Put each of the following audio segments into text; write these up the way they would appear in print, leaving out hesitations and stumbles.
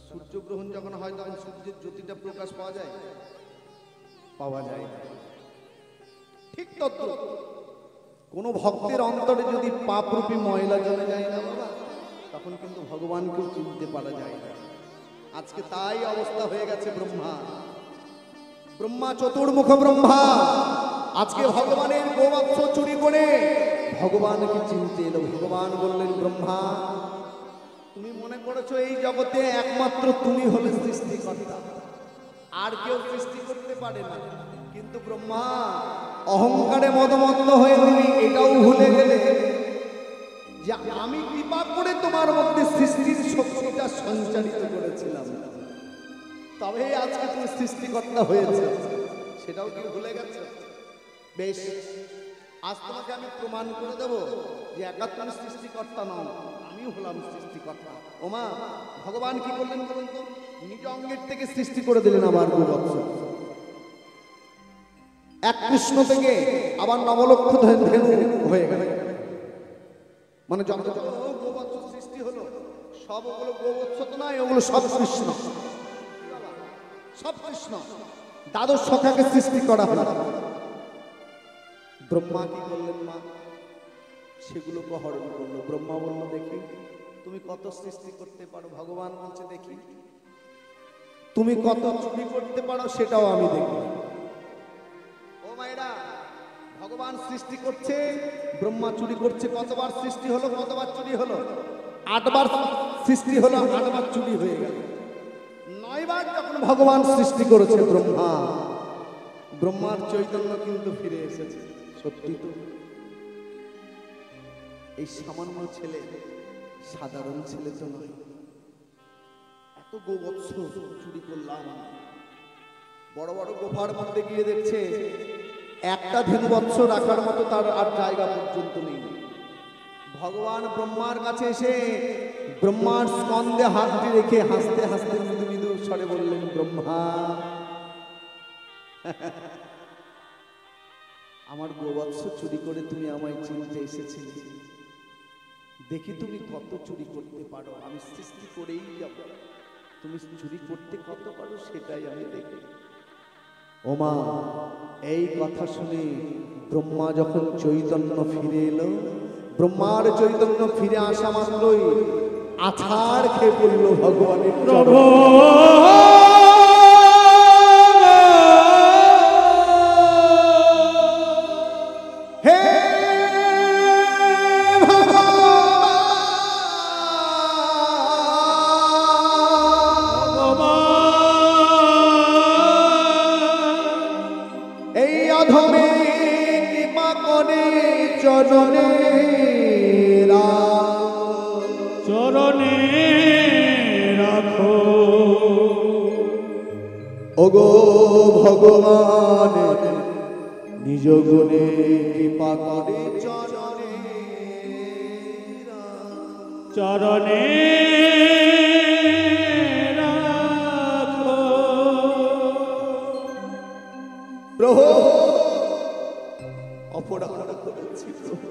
সূর্যগ্রহণ যখন হয় তখন সূর্যের জ্যোতিটা প্রকাশ পাওয়া যায় পাওয়া যায় না। ঠিক তত কোন ভক্তের অন্তরে যদি পাপরূপী ময়লা জমে যায় না বাবা, তখন কিন্তু ভগবানকেও চিনতে পারা যায় না। আজকে তাই অবস্থা হয়ে গেছে ব্রহ্মা, ব্রহ্মা চতুর্মুখ ব্রহ্মা আজকে ভগবানের গোবৎস চুরি করে ভগবানকে চিনতে এলো। ভগবান বললেন, ব্রহ্মা তুমি মনে করেছো এই জগতে একমাত্র তুমি হলে সৃষ্টিকর্তা, আর কেউ সৃষ্টি করতে পারে না। কিন্তু ব্রহ্মা অহংকারে মদমত্ত হয়ে তুমি এটাও ভুলে গেলে যে আমি কৃপা করে তোমার মধ্যে সৃষ্টির শক্তিটা সঞ্চারিত করেছিলাম, তবে আজকে তুমি সৃষ্টিকর্তা হয়েছে, সেটাও কি ভুলে গেছো? বেশ, আজ তোমাকে আমি প্রমাণ করে দেব যে একা তুমি সৃষ্টিকর্তা নও, আমিও হলাম সৃষ্টিকর্তা। ওমা, ভগবান কি করলেন বলুন তো? নিজ অঙ্গের থেকে সৃষ্টি করে দিলেন আবার গোবৎস। এক কৃষ্ণ থেকে আবার নবলক্ষ ধেনু হয়ে গেল। মানে যত গোবৎস সৃষ্টি হলো সব ওগুলো গোবৎস তো নয়, ওগুলো সব কৃষ্ণ, সব কৃষ্ণ। দ্বাদশ সখাকে সৃষ্টি করা হলো। ব্রহ্মা কি করলেন? মা সেগুলোকে হরণ করলো। ব্রহ্মা বলল, দেখি তুমি কত সৃষ্টি করতে পারো। ভগবান বলছে, দেখি তুমি কত চুরি করতে পারো, সেটাও আমি দেখি। ও মায়েরা, ভগবান সৃষ্টি করছে, ব্রহ্মা চুরি করছে। কতবার সৃষ্টি হলো, কতবার চুরি হলো? 8 বার সৃষ্টি হলো, 8 বার চুরি হয়ে গেল। 9 বার যখন ভগবান সৃষ্টি করেছে ব্রহ্মা, ব্রহ্মার চৈতন্য কিন্তু ফিরে এসেছে। সত্যি তো, এই সামান্য ছেলে সাধারণ ছেলে তো নয়। এত গোবৎস চুরি করলাম, বড় বড় গোফার মধ্যে গিয়ে দেখছে একটা ধেনুবৎস রাখার মতো তার আর জায়গা পর্যন্ত নেই। ভগবান ব্রহ্মার কাছে এসে ব্রহ্মার স্কন্ধে হাতটি রেখে হাসতে হাসতে মৃদু মৃদু স্বরে বললেন, ব্রহ্মা আমার গোবৎস চুরি করে তুমি আমায় চিনতে এসেছিলে, দেখি তুমি কত চুরি করতে পারো। আমি সৃষ্টি করেই যাব, তুমি চুরি করতে কত পারো সেটাই আমি দেখি। ওমা, এই কথা শুনে ব্রহ্মা যখন চৈতন্য ফিরে এলো, ব্রহ্মার চৈতন্য ফিরে আসা মাত্রই আছাড় খেয়ে পড়ল ভগবানের প্রভু। চরণে রাখো ওগো ভগবান, নিজ গুণে কৃপা করে চরণে রাখো। প্রভু, অপরাধ করেছি প্রভু,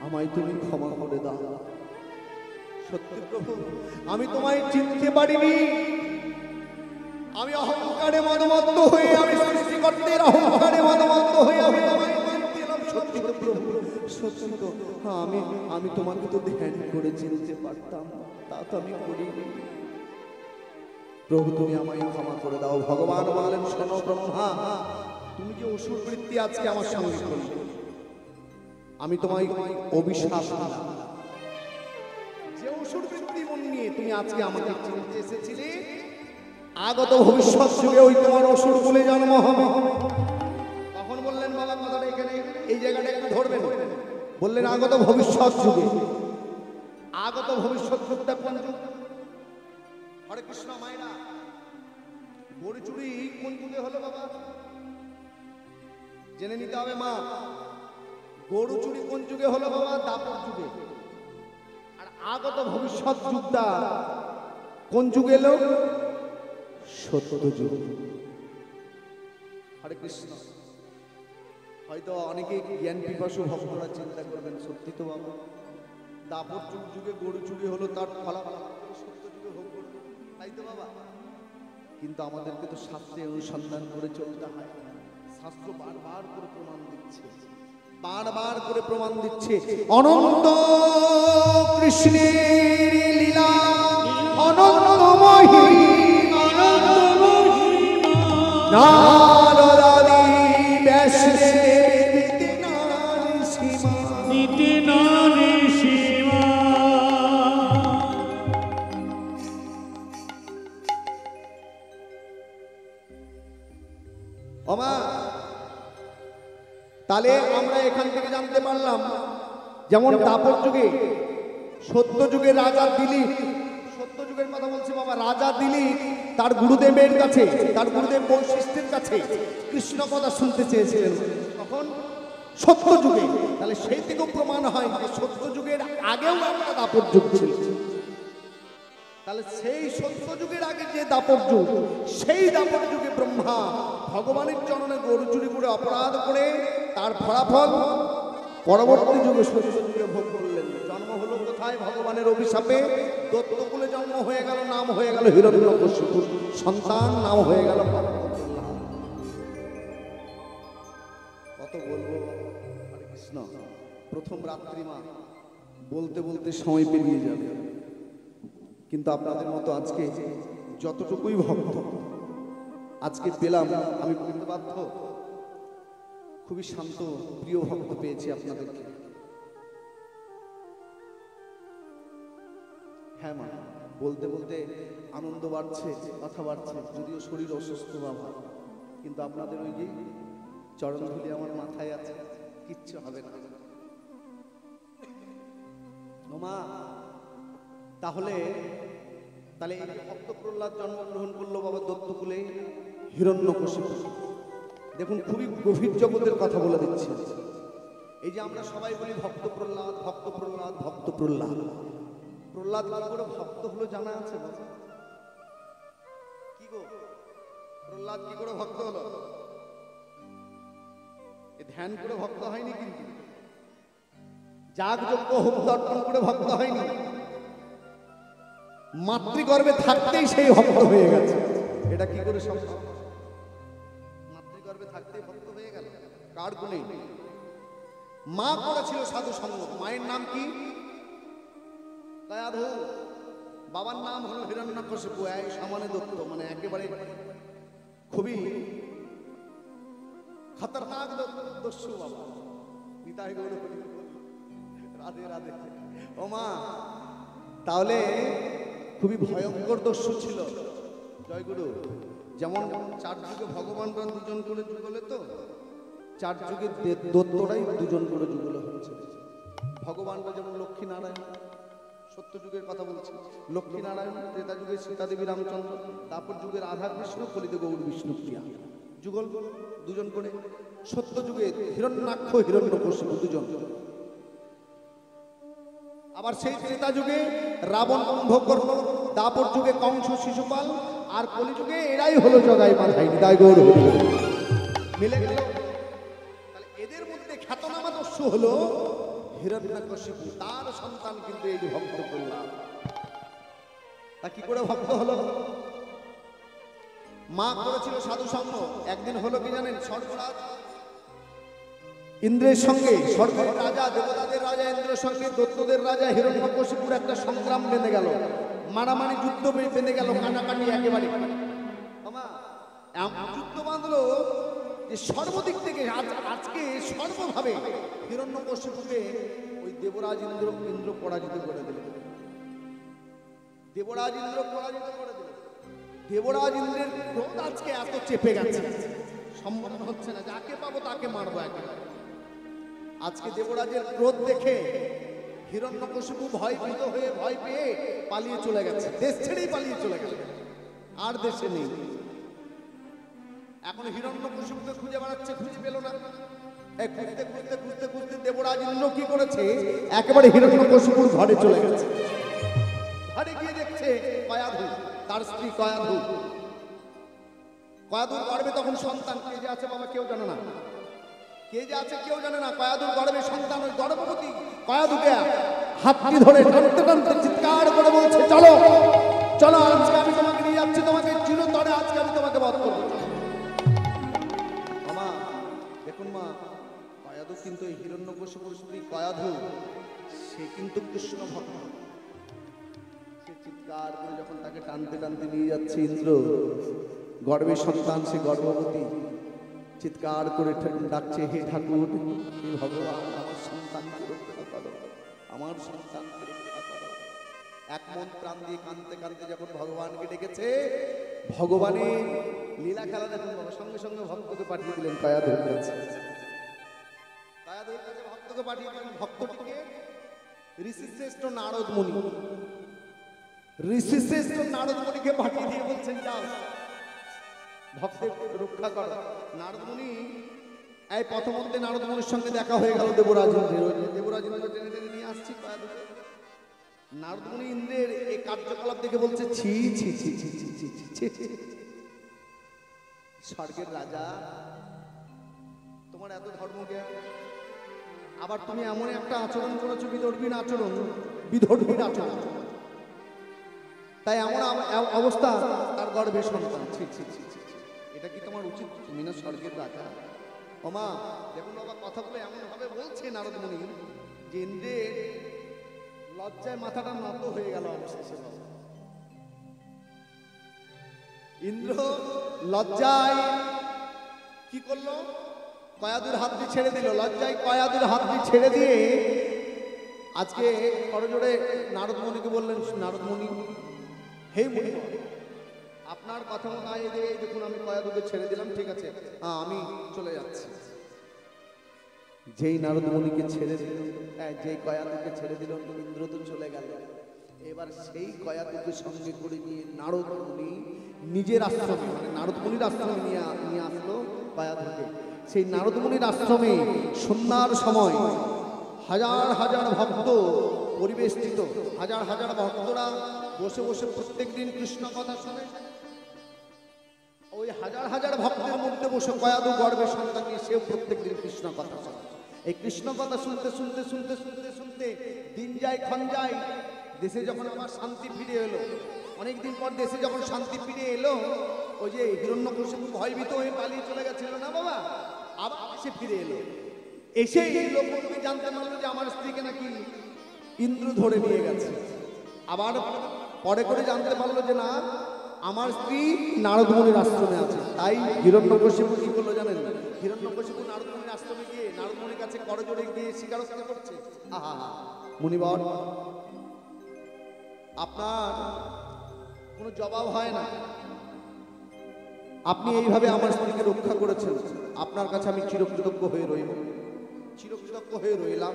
আমায় তুমি ক্ষমা করে দাও। সত্যি প্রভু, আমি তোমায় চিনতে পারিনি। আমি অহংকারে মদমত্ত হয়ে, আমি সৃষ্টিকর্তার অহংকারে মদমত্ত হয়ে আমি তোমায় চিনতে এলাম। সত্যি তো প্রভু, সত্যি তো, আমি তোমাকে তো ধ্যান করে চিনতে পারতাম, তা তো আমি করিনি। প্রভু, তুমি আমায় ক্ষমা করে দাও। ভগবান বললেন, শোনো ব্রহ্মা, তুমি যে অসুর বৃত্তি আজকে আমার সঙ্গে করলে, আমি তোমায় অভিশাপ দিলাম। যে অসুর বৃত্তি মন নিয়ে তুমি আজকে আমাকে চিনতে এসেছিলে, আগত ভবিষ্যৎ যুগে ওই তোমার অসুর বলে জন্ম হবে। তখন বললেন, বাবা কথাটা এখানে এই জায়গাটা একটু ধরবেন। বললেন, আগত ভবিষ্যৎ যুগে। আগত ভবিষ্যৎ যুগটা কোন যুগ? হরে কৃষ্ণ মায়েরা, গরু চুরি কোন যুগে হলো বাবা? জেনে নিতে হবে মা। গরু চুরি কোন যুগে হলো বাবা? দাপর যুগে। আর আগত ভবিষ্যৎ যুগটা কোন যুগে এলো? সত্য যুগ। হরে কৃষ্ণ। হয়তো অনেকে জ্ঞান পিপাসু ভক্তরা চিন্তা করবেন, সত্যি তো বাবা, দাপর যুগে গরু চুরি হলো, তার ফলাফল সত্য যুগে তো বাবা, কিন্তু আমাদেরকে তো শাস্ত্রে অনুসন্ধান করে চলতে হয়। শাস্ত্র বারবার করে প্রমাণ দিচ্ছে, বারবার করে প্রমাণ দিচ্ছে অনন্ত কৃষ্ণের লীলা, অনন্ত মহিমা, নারদাদি ব্যাসদেব নীতি নারী সীমা, নীতি নারী সীমা। ওমা, তাহলে আমরা এখান থেকে জানতে পারলাম যেমন দাপর যুগে, সত্য যুগে রাজা দিলীপ, সত্য যুগের কথা বলছি বাবা, রাজা দিলীপ তার গুরুদেবের কাছে, তার গুরুদেব বৈশিষ্ট্যের কাছে কৃষ্ণ কথা শুনতে চেয়েছিলেন তখন সত্য যুগে। তাহলে সেই থেকেও প্রমাণ হয় যে সত্য যুগের আগেও একটা দাপর যুগ ছিল। তাহলে সেই সত্য যুগের আগে যে দাপর যুগ, সেই দাপর যুগে ব্রহ্মা ভগবানের চরণে গরু চুরি করে অপরাধ করে তার ফলাফল পরবর্তী যুগে সত্য যুগে ভোগ করলেন। জন্ম হলো কোথায়? ভগবানের অভিশাপে দত্তকুলে জন্ম হয়ে গেল, নাম হয়ে গেল হিরণ্যকশিপুর সন্তান, নাম হয়ে গেল প্রহ্লাদ। কত বলবো হরে কৃষ্ণ। প্রথম রাত্রিমা বলতে বলতে সময় পেরিয়ে যাবে, কিন্তু আপনাদের মতো আজকে যতটুকুই ভক্ত আজকে পেলাম, আমি বলতে বাধ্য, খুবই শান্ত প্রিয় ভক্ত পেয়েছি আপনাদেরকে। হ্যাঁ মা, বলতে বলতে আনন্দ বাড়ছে, কথা বাড়ছে, যদিও শরীর অসুস্থ বাবা, কিন্তু আপনাদের ওই যে চরণধুলি আমার মাথায় আছে, কিচ্ছু হবে না। মা, তাহলে তাহলে এই ভক্ত প্রহ্লাদ জন্মগ্রহণ করলো বাবা দত্তকুলে হিরণ্যকশিপু। দেখুন, খুবই গভীর জগতের কথা বলে দিচ্ছি। এই যে আমরা সবাই বলি ভক্ত প্রহ্লাদ, ভক্ত প্রহ্লাদ, ভক্ত প্রহ্লাদ, প্রহ্লাদ কি করে ভক্ত হলো জানা আছে বাবা? কি গো, প্রহ্লাদ কি করে ভক্ত হলো? এ ধ্যান করে ভক্ত হয়নি, কিন্তু যাগযজ্ঞ হোম দর্পণ করে ভক্ত হয়নি, মাতৃগর্ভে থাকতেই সেই ভক্ত হয়ে গেছে। এটা কি করে সম্ভব? মাতৃগর্ভে থাকতেই ভক্ত হয়ে গেল, কার গুণে? মা করেছিল সাধু সঙ্গ। মায়ের নাম কি? দয়াধু। বাবার নাম হলো হিরণ্যকশিপু, এক সমানে দত্ত, মানে একেবারে খুবই খতরনাক দস্যু বাবা। নিতাই গৌর হরি বল, রাধে রাধে। ও মা, তাহলে খুবই ভয়ঙ্কর দস্যু ছিল। জয়গুরু। যেমন চার যুগে ভগবানরা দুজন করে যুগলে, তো চার যুগে দত্তরাই দুজন করে যুগলে হচ্ছে। ভগবানরা যেমন লক্ষ্মী নারায়ণ, সত্য যুগের কথা বলছি, লক্ষ্মী নারায়ণ, ত্রেতা যুগে সীতা দেবী রামচন্দ্র, তারপর যুগে রাধা কৃষ্ণ, কলিতে গৌর বিষ্ণু প্রিয়া, যুগল দুজন করে। সত্য যুগে হিরণ্যাক্ষ, হিরণ্যকশিপু দুজন। আবার সেই ত্রেতা যুগে রাবণ, কুম্ভকর্ণ, দাপর যুগে কংস, শিশুপাল, আর কলিযুগে এরাই হলো জগাই মাধাই, নিতাই গৌর হরি বল। মিলে গেল। তাহলে এদের মধ্যে খ্যাতনামা দস্যু হলো হিরণ্যকশিপু, তার সন্তান কিন্তু এই যে ভক্ত প্রহ্লাদ। তা কি করে ভক্ত হলো? মা করেছিল সাধু সঙ্গ। একদিন হলো কি জানেন? স্বর্গরাজ ইন্দ্রের সঙ্গে, স্বর্গের রাজা, দেবতাদের রাজা ইন্দ্রের সঙ্গে দত্তদের রাজা হিরণ্যকশিপুর একটা সংগ্রাম বেঁধে গেল, মারামারি যুদ্ধ বেঁধে গেল, কাটাকাটি একেবারে। যুদ্ধ বাঁধলো যে সর্বদিক থেকে আজকে সর্বভাবে হিরণ্যকশিপুকে ওই দেবরাজ ইন্দ্র পরাজিত করে দিল। দেবরাজ ইন্দ্র পরাজিত করে দিল। দেবরাজ ইন্দ্রের ক্রোধ আজকে এত চেপে গেছে, সম্মান হচ্ছে না, যাকে পাবো তাকে মারবো একেবারে। আজকে দেবরাজের ক্রোধ দেখে হিরণ্যকশিপু ভয়ভীত হয়ে, ভয় পেয়ে পালিয়ে চলে গেছে, দেশ ছেড়েই পালিয়ে চলে গেছে, আর দেশে নেই। এখন হিরণ্যকশিপুকে খুঁজে বেড়াচ্ছে, খুঁজে পেল না। খুঁজতে খুঁজতে খুঁজতে খুঁজতে দেবরাজ ইন্দ্র কি করেছে? একেবারে হিরণ্যকশিপুর ঘরে চলে গেছে। ঘরে গিয়ে দেখছে কয়াধু, তার স্ত্রী কয়াধু। কয়াধুর গর্ভে তখন সন্তান। কে যে আছে বাবা কেউ জানে না, কে যে আছে কেউ জানে না। কয়াধুর গর্ভে সন্তান, ওই গর্ভবতী কয়াধুকে হাতটি ধরে টানতে টানতে চিৎকার করে বলছে, চলো চলো, আজকে আমি তোমাকে হিরণ্যকশিপুর স্ত্রী কয়াধু, সে কিন্তু কৃষ্ণ ভক্ত। সে চিৎকার করে যখন তাকে টানতে টানতে নিয়ে যাচ্ছে ইন্দ্র, গর্ভের সন্তান, সে গর্ভবতী, চিৎকার করে ডাকছে, হে ঠাকুর, হে ভগবান, আমার সন্তানকে রক্ষা করো, আমার সন্তানকে রক্ষা করো। এক মন প্রাণ দিয়ে কাঁদতে কাঁদতে যখন ভগবানকে ডেকেছে, ভগবানের লীলা খেলা দেখুন বাবা, সঙ্গে সঙ্গে ভক্তকে পাঠিয়ে দিলেন কয়াধুর কাছে। কয়াধুর কাছে ভক্তকে পাঠিয়ে দিলেন। ভক্তটিকে ঋষিশ্রেষ্ঠ নারদ মুনি, ঋষিশ্রেষ্ঠ নারদ মুনিকে পাঠিয়ে দিয়ে বলছেন, যাও ভক্তের রক্ষা করো। নারদ মুনি, এই প্রথমতে নারদ মুনির সঙ্গে দেখা হয়ে গেল দেবরাজ ইন্দ্রের। দেবরাজ ইন্দ্র টেনে টেনে নিয়ে আসছি কয়াধুকে। নারদ মুনি ইন্দ্রের এই কার্যকলাপ দেখে বলছে, ছি ছি ছি ছি ছি ছি ছি ছি, স্বর্গের রাজা, তোমার এত ধর্মজ্ঞান, আবার তুমি এমন একটা আচরণ করেছো, বিধর্মীর আচরণ, বিধর্মীর আচরণ, তাই এমন অবস্থা, তার গর্ভে সন্তান, ছি ছি ছি ছি, এটা কি তোমার উচিত? তুমি না স্বর্গের রাজা। ওমা দেখুন বাবা, কথাগুলো এমন ভাবে বলছে নারদ মুনি যে ইন্দ্রের লজ্জায় মাথাটা নত হয়ে গেল অবশেষে। ইন্দ্র লজ্জায় কি করলো? কয়াধুর হাত দিয়ে ছেড়ে দিল। লজ্জায় কয়াধুর হাত দিয়ে ছেড়ে দিয়ে আজকে করজোড়ে নারদ মুনিকে বললেন, নারদ মুনি, হে মুনি, আপনার কথা মতো এই দেখুন আমি কয়াধুকে ছেড়ে দিলাম, ঠিক আছে, আমি চলে যাচ্ছি। যেই নারদ মুনিকে ছেড়ে দিল, যেই কয়াধুকে ছেড়ে দিল, ইন্দ্র তো চলে গেল। এবার সেই কয়াধুকে সঙ্গে করে নিয়ে নারদ মুনি নিজের আশ্রমে, মানে নারদ মুনির আশ্রমে নিয়ে আসলো কয়াধুকে। সেই নারদ মুনির আশ্রমে সন্ধ্যার সময় হাজার হাজার ভক্ত পরিবেষ্টিত, হাজার হাজার ভক্তরা বসে বসে প্রত্যেক দিন কৃষ্ণ কথা শোনে। ওই হাজার হাজার ভক্তের মধ্যে বসে কয়াধু গর্ভের সন্তান নিয়ে সেও প্রত্যেক দিন কৃষ্ণ কথা শোনে। এই কৃষ্ণ কথা শুনতে শুনতে শুনতে শুনতে শুনতে দিন যায়, ক্ষণ যায়। দেশে যখন আবার শান্তি ফিরে এলো, অনেকদিন পর দেশে যখন শান্তি ফিরে এলো, ওই যে হিরণ্যকশিপু ভয়ভীত হয়ে পালিয়ে চলে গেছিল না বাবা, আবার এসে ফিরে এলো। এসে এই লোককে জানতে পারলো যে আমার স্ত্রীকে নাকি ইন্দ্র ধরে নিয়ে গেছে। আবার পরে করে জানতে পারলো যে না, আমার স্ত্রী নারদ মুনির আশ্রমে আছে। তাই হিরণ্যকশিপু কি করলো জানেন? হিরণ্যকশিপু নারদ মুনির আশ্রমে গিয়ে নারদ মুনির কাছে করজোড়ে গিয়ে স্বীকারোক্তি করছে, আহা মুনিবর, আপনার কোনো জবাব হয় না, আপনি এইভাবে আমার স্ত্রীকে রক্ষা করেছেন, আপনার কাছে আমি চিরকৃতজ্ঞ হয়ে রইব, চিরকৃতজ্ঞ হয়ে রইলাম।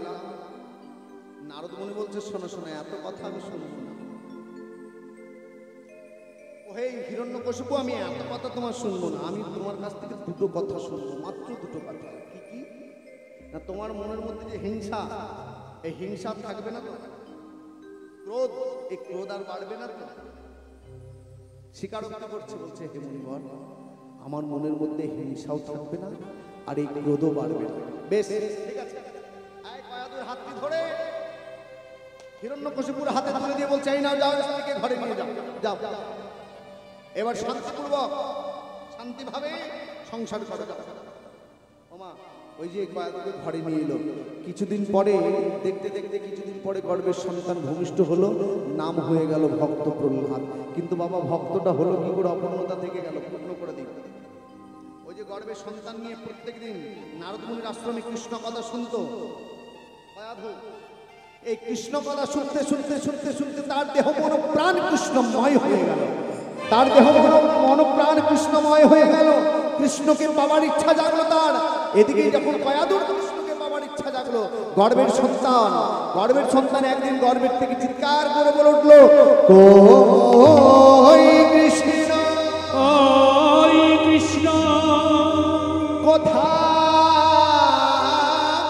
নারদ মুনি বলছে, শোনো শোনো, এত কথা আমি শুনবো না। হে হিরণ্যকশিপু, আমি এত কথা তোমার শুনবো না, আমি তোমার কাছ থেকে দুটো কথা শুনবো, মাত্র দুটো কথা। কি কি? না তোমার মনের মধ্যে যে হিংসা, এই হিংসা থাকবে না তো? ক্রোধ, এই ক্রোধ আর বাড়বে না তো? স্বীকারোক্তি করছে, বলছে হে মুনিবর, আমার মনের মধ্যে হিংসাও থাকবে না আর এই ক্রোধও বাড়বে না। বেশ ঠিক আছে। কয়াধুর হাতটি ধরে হিরণ্যকশিপুর হাতে তুলে দিয়ে বলছে, এই নাও, যাও, স্ত্রীকে ঘরে নিয়ে যাও, যাও। এবার শান্তিপূর্বক শান্তিভাবে সংসার করা যাও। ওমা ওই যে কয়াধুকে ঘরে নিয়ে এলো। কিছুদিন পরে দেখতে দেখতে কিছুদিন পরে গর্ভের সন্তান ভূমিষ্ঠ হলো, নাম হয়ে গেল ভক্ত প্রহ্লাদ। কিন্তু বাবা, ভক্তটা হলো কি করে? অপূর্ণতা থেকে গেল, পূর্ণ করে দিল। ওই যে গর্ভের সন্তান নিয়ে প্রত্যেক দিন নারদ মুনির আশ্রমে কৃষ্ণ কথা শুনতো কয়াধু। এই কৃষ্ণ কথা শুনতে শুনতে শুনতে শুনতে তার দেহ মন প্রাণ কৃষ্ণময় হয়ে গেল, তার দেহ মন প্রাণ কৃষ্ণময় হয়ে গেল। কৃষ্ণকে পাবার ইচ্ছা জাগলো তার। এদিকে যখন কয়াধুর কৃষ্ণকে পাবার ইচ্ছা জাগলো, গর্ভের সন্তান একদিন গর্ভের থেকে চিৎকার করে বলে উঠলো, কই কৃষ্ণ, ওই কৃষ্ণ, কোথা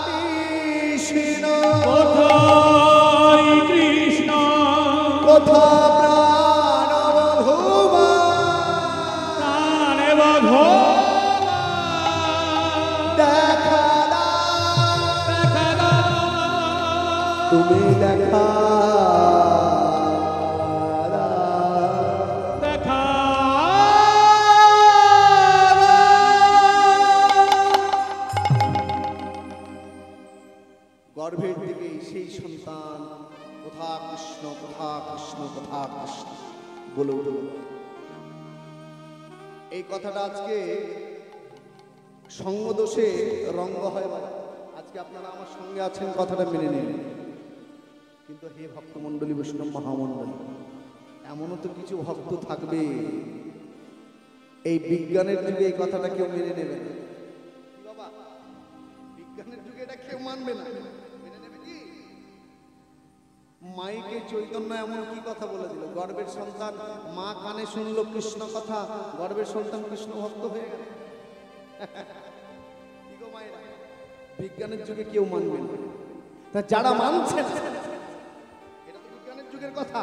কৃষ্ণ, কোথায় কৃষ্ণ, কোথা তুমি দেখা বলে উঠল। এই কথাটা আজকে সঙ্গদোষে রঙ্গ হয় বলা। আজকে আপনারা আমার সঙ্গে আছেন, কথাটা মেনে নিন। কিন্তু হে ভক্তমণ্ডলী, বৈষ্ণব মহামণ্ডলী, এমনও তো কিছু ভক্ত থাকবে এই বিজ্ঞানের যুগে এই কথাটা কেউ মেনে নেবে না। বাবা, বিজ্ঞানের যুগে এটা কেউ মানবে না, মেনে নেবে কি? মাইকে চৈতন্য এমন কি কথা বলে দিল, গর্ভের সন্তান মা কানে শুনলো কৃষ্ণ কথা, গর্ভের সন্তান কৃষ্ণ ভক্ত হয়ে গেল। কি গো মায়েরা, বিজ্ঞানের যুগে কেউ মানবে না। তা যারা মানছে, এটা তো বিজ্ঞানের যুগের কথা,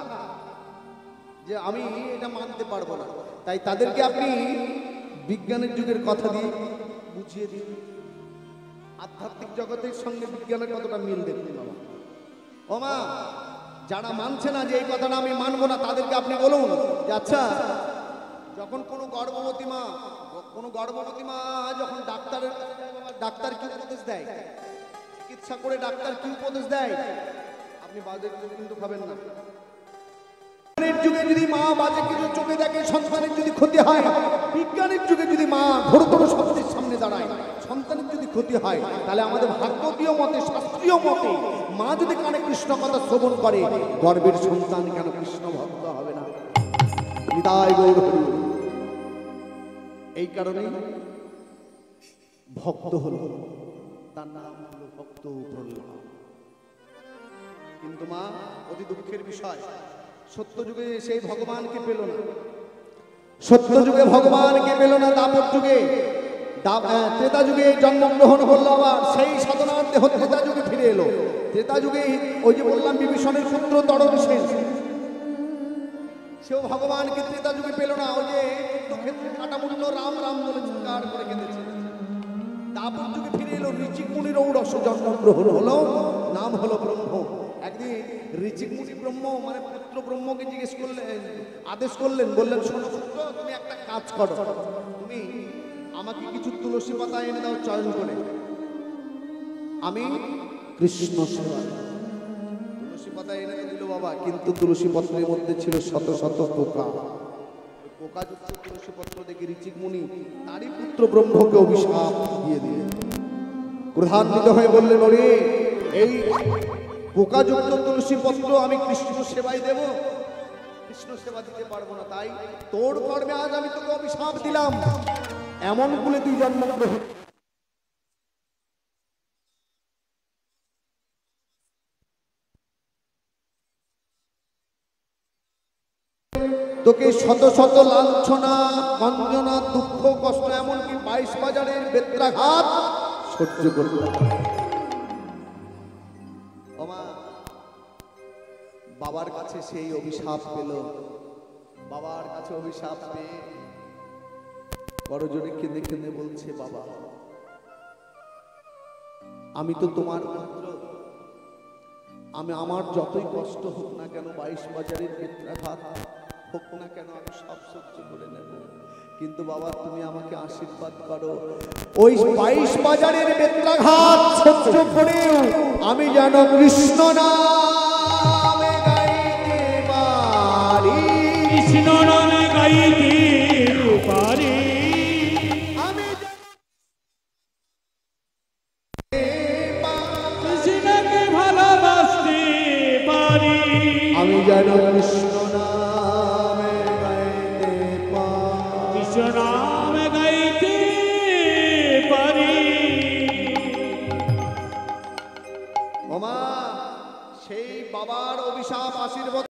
যে আমি এটা মানতে পারবো না, তাই তাদেরকে আপনি বিজ্ঞানের যুগের কথা দিয়ে বুঝিয়ে দিন। আধ্যাত্মিক জগতের সঙ্গে বিজ্ঞানের কতটা মিল দেখুন বাবা। ও মা, যারা মানছে না যে এই কথাটা আমি মানবো না, তাদেরকে আপনি বলুন যে আচ্ছা, যখন কোনো গর্ভবতী মা যখন ডাক্তার কি উপদেশ দেয়, চিকিৎসা করে ডাক্তার কি উপদেশ দেয়, আপনি বাজে কিছু কিন্তু খাবেন না। বিজ্ঞানের যুগে যদি মা বাজে কিছু চোখে দেখে, সন্তানের যদি ক্ষতি হয়, বিজ্ঞানের যুগে যদি মা ঘোরতর শব্দের সামনে দাঁড়ায়, সন্তানের যদি ক্ষতি হয়, তাহলে আমাদের ভাগবতীয় মতে, শাস্ত্রীয় মতে, মা যদি কানে কৃষ্ণ কথা শ্রবণ করে, গর্ভের সন্তান কেন কৃষ্ণ ভক্ত হবে না? হৃদয় গৌর হরি। এই কারণে ভক্ত হলো, তার নাম হলো ভক্ত প্রহ্লাদ। কিন্তু মা, অতি দুঃখের বিষয়, সত্য যুগে সেই ভগবানকে পেল না, সত্য যুগে ভগবানকে পেল না। দাপর যুগে, ত্রেতা যুগে জন্মগ্রহণ করলো, আবার সেই সাধনার দেহ ত্রেতা যুগে ফিরে এলো। ত্রেতা যুগে ওই যে বললাম বিভীষণের পুত্র তরণীশেন, সেও ভগবানকে ত্রেতা যুগে পেল না। ওই যে যুদ্ধক্ষেত্রে কাটামুন্ড রাম রাম বলে চিৎকার করে কেঁদেছে। দাপর যুগে ফিরে এলো, ঋচিক মুনির ঔরস জন্মগ্রহণ হলো, নাম হলো ব্রহ্ম। একদিন ঋচিক মুনি ব্রহ্ম মানে পুত্র ব্রহ্মকে জিজ্ঞেস করলেন, আদেশ করলেন, বললেন শোনো পুত্র, তুমি একটা কাজ করো, তুমি আমাকে কিছু তুলসী পাতা এনে দাও চয়ন করে, আমি কৃষ্ণ সেবা। তুলসী পাতা এনে দিল বাবা, কিন্তু তুলসী পত্রের মধ্যে ছিল শত শত পোকা। পোকাযুক্ত তুলসী পত্র দেখে ঋচিক মুনি তারই পুত্র ব্রহ্মকে অভিশাপ দিয়ে দিলেন। ক্রোধান্বিত হয়ে বললেন, ওরে, এই পোকাযুক্ত তুলসী পত্র আমি কৃষ্ণ সেবায় দেব? কৃষ্ণ সেবা দিতে পারবো না, তাই তোর কর্মে আজ আমি তোকে অভিশাপ দিলাম। এমন বলে তুই জন্মগ্রহণ। তোকে শত শত লাঞ্ছনা, গঞ্জনা, দুঃখ, কষ্ট, এমনকি 22 বাজারের বেত্রাঘাত সহ্য করতে হবে। বাবার কাছে সেই অভিশাপ পেল, বাবার কাছে অভিশাপ পেয়ে বড় জোরে কেঁদে কেঁদে বলছে, বাবা, আমি তো তোমার পুত্র, আমি আমার যতই কষ্ট হোক না কেন, 22 বাজারের বেত্রাঘাত হোক না কেন, আমি সব সহ্য করে নেব, কিন্তু বাবা তুমি আমাকে আশীর্বাদ করো, ওই 22 বাজারের বেত্রাঘাত সহ্য করেও আমি যেন কৃষ্ণ নামে গাইতে পারি, কৃষ্ণ নামে গাইতে পারি, কৃষ্ণকে ভালোবাসতে পারি, আমি যেন কৃষ্ণ নামে গাইতে পারি, কৃষ্ণ নামে গাইতে পারি। ওমা, সেই বাবার অভিশাপ আশীর্বাদ